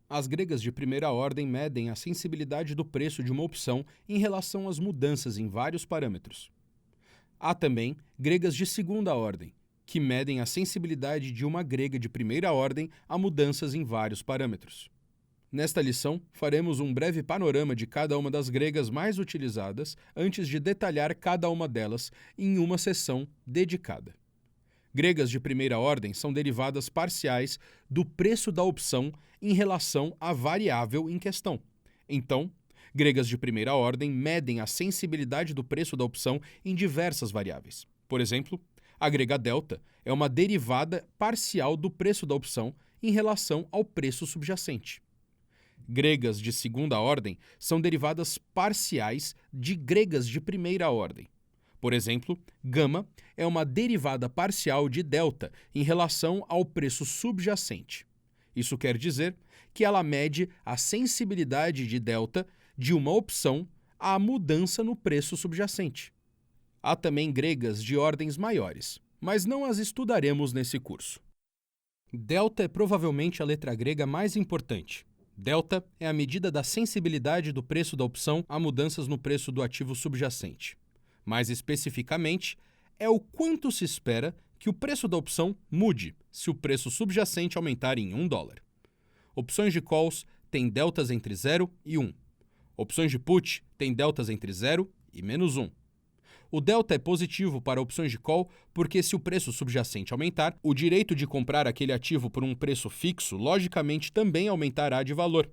As gregas de primeira ordem medem a sensibilidade do preço de uma opção em relação às mudanças em vários parâmetros. Há também gregas de segunda ordem, que medem a sensibilidade de uma grega de primeira ordem a mudanças em vários parâmetros. Nesta lição, faremos um breve panorama de cada uma das gregas mais utilizadas antes de detalhar cada uma delas em uma seção dedicada. Gregas de primeira ordem são derivadas parciais do preço da opção em relação à variável em questão. Então, gregas de primeira ordem medem a sensibilidade do preço da opção em diversas variáveis. Por exemplo, a grega delta é uma derivada parcial do preço da opção em relação ao preço subjacente. Gregas de segunda ordem são derivadas parciais de gregas de primeira ordem. Por exemplo, gama é uma derivada parcial de delta em relação ao preço subjacente. Isso quer dizer que ela mede a sensibilidade de delta de uma opção à mudança no preço subjacente. Há também gregas de ordens maiores, mas não as estudaremos nesse curso. Delta é provavelmente a letra grega mais importante. Delta é a medida da sensibilidade do preço da opção a mudanças no preço do ativo subjacente. Mais especificamente, é o quanto se espera que o preço da opção mude se o preço subjacente aumentar em $1. Opções de calls têm deltas entre 0 e 1. Opções de put têm deltas entre 0 e -1. O delta é positivo para opções de call porque se o preço subjacente aumentar, o direito de comprar aquele ativo por um preço fixo logicamente também aumentará de valor.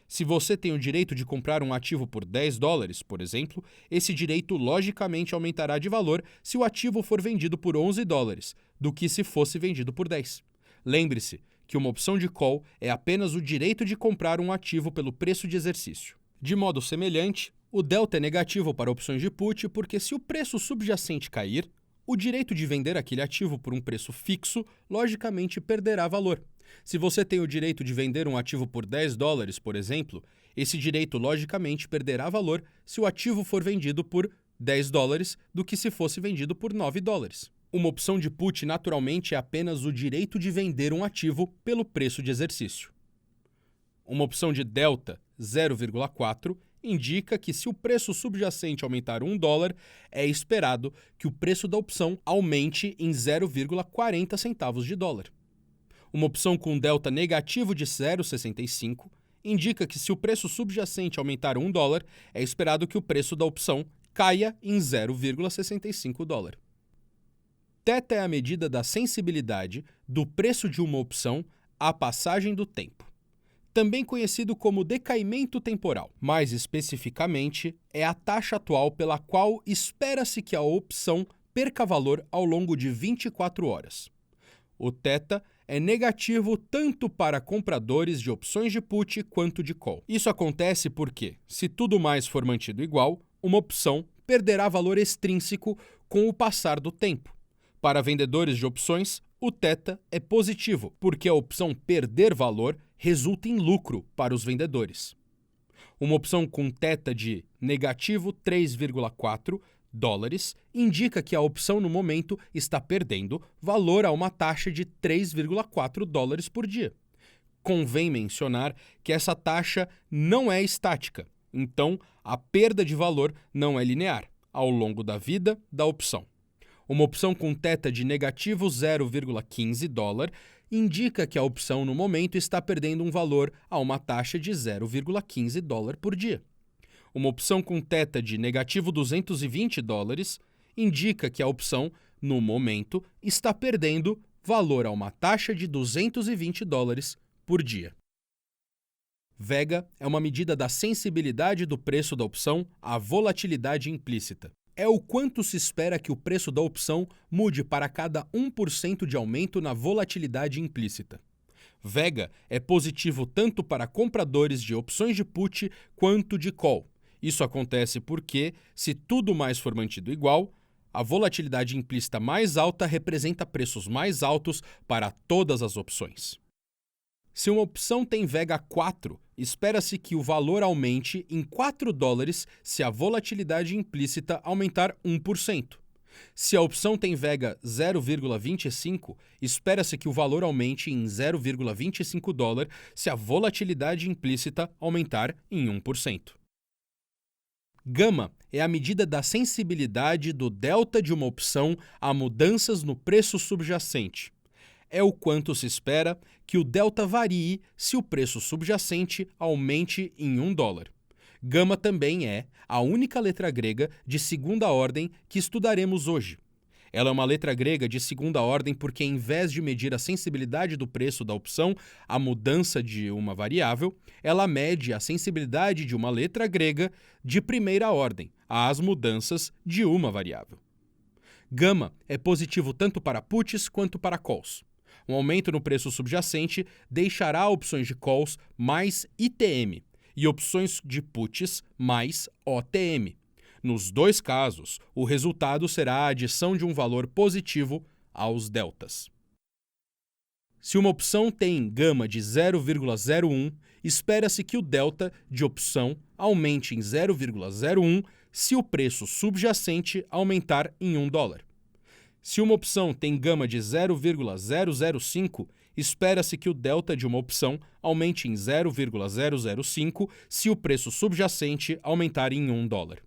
Se você tem o direito de comprar um ativo por $10, por exemplo, esse direito logicamente aumentará de valor se o ativo for vendido por $11, do que se fosse vendido por 10. Lembre-se que uma opção de call é apenas o direito de comprar um ativo pelo preço de exercício. De modo semelhante, o delta é negativo para opções de put porque se o preço subjacente cair, o direito de vender aquele ativo por um preço fixo logicamente perderá valor. Se você tem o direito de vender um ativo por $10, por exemplo, esse direito logicamente perderá valor se o ativo for vendido por $10 do que se fosse vendido por $9. Uma opção de put naturalmente é apenas o direito de vender um ativo pelo preço de exercício. Uma opção de delta 0,4 indica que se o preço subjacente aumentar $1, é esperado que o preço da opção aumente em 0,40 centavos de dólar. Uma opção com delta negativo de 0,65 indica que se o preço subjacente aumentar $1, é esperado que o preço da opção caia em 0,65 dólar. Θ é a medida da sensibilidade do preço de uma opção à passagem do tempo. Também conhecido como decaimento temporal. Mais especificamente, é a taxa atual pela qual espera-se que a opção perca valor ao longo de 24 horas. O θ é negativo tanto para compradores de opções de put quanto de call. Isso acontece porque, se tudo mais for mantido igual, uma opção perderá valor extrínseco com o passar do tempo. Para vendedores de opções, o θ é positivo, porque a opção perder valor resulta em lucro para os vendedores. Uma opção com θ de negativo 3,4 dólares indica que a opção no momento está perdendo valor a uma taxa de 3,4 dólares por dia. Convém mencionar que essa taxa não é estática, então a perda de valor não é linear ao longo da vida da opção. Uma opção com θ de negativo 0,15 dólar indica que a opção no momento está perdendo um valor a uma taxa de 0,15 dólar por dia. Uma opção com θ de negativo 220 dólares indica que a opção, no momento, está perdendo valor a uma taxa de 220 dólares por dia. Vega é uma medida da sensibilidade do preço da opção à volatilidade implícita. É o quanto se espera que o preço da opção mude para cada 1% de aumento na volatilidade implícita. Vega é positivo tanto para compradores de opções de put quanto de call. Isso acontece porque, se tudo mais for mantido igual, a volatilidade implícita mais alta representa preços mais altos para todas as opções. Se uma opção tem Vega 4, espera-se que o valor aumente em 4 dólares se a volatilidade implícita aumentar 1%. Se a opção tem vega 0,25, espera-se que o valor aumente em 0,25 dólar se a volatilidade implícita aumentar em 1%. Gama é a medida da sensibilidade do delta de uma opção a mudanças no preço subjacente. É o quanto se espera que o delta varie se o preço subjacente aumente em 1 dólar. Gama também é a única letra grega de segunda ordem que estudaremos hoje. Ela é uma letra grega de segunda ordem porque, em vez de medir a sensibilidade do preço da opção à mudança de uma variável, ela mede a sensibilidade de uma letra grega de primeira ordem às mudanças de uma variável. Gama é positivo tanto para puts quanto para calls. Um aumento no preço subjacente deixará opções de calls mais ITM e opções de puts mais OTM. Nos dois casos, o resultado será a adição de um valor positivo aos deltas. Se uma opção tem gama de 0,01, espera-se que o delta de opção aumente em 0,01 se o preço subjacente aumentar em 1 dólar. Se uma opção tem gama de 0,005, espera-se que o delta de uma opção aumente em 0,005 se o preço subjacente aumentar em 1 dólar.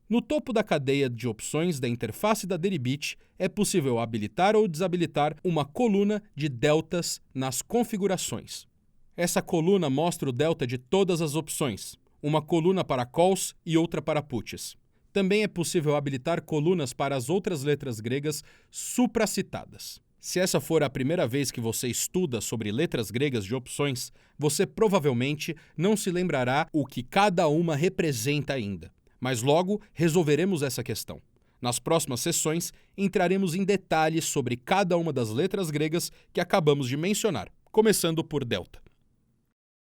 No topo da cadeia de opções da interface da Deribit, é possível habilitar ou desabilitar uma coluna de deltas nas configurações. Essa coluna mostra o delta de todas as opções, uma coluna para calls e outra para puts. Também é possível habilitar colunas para as outras letras gregas supracitadas. Se essa for a primeira vez que você estuda sobre letras gregas de opções, você provavelmente não se lembrará o que cada uma representa ainda. Mas logo resolveremos essa questão. Nas próximas sessões, entraremos em detalhes sobre cada uma das letras gregas que acabamos de mencionar, começando por delta.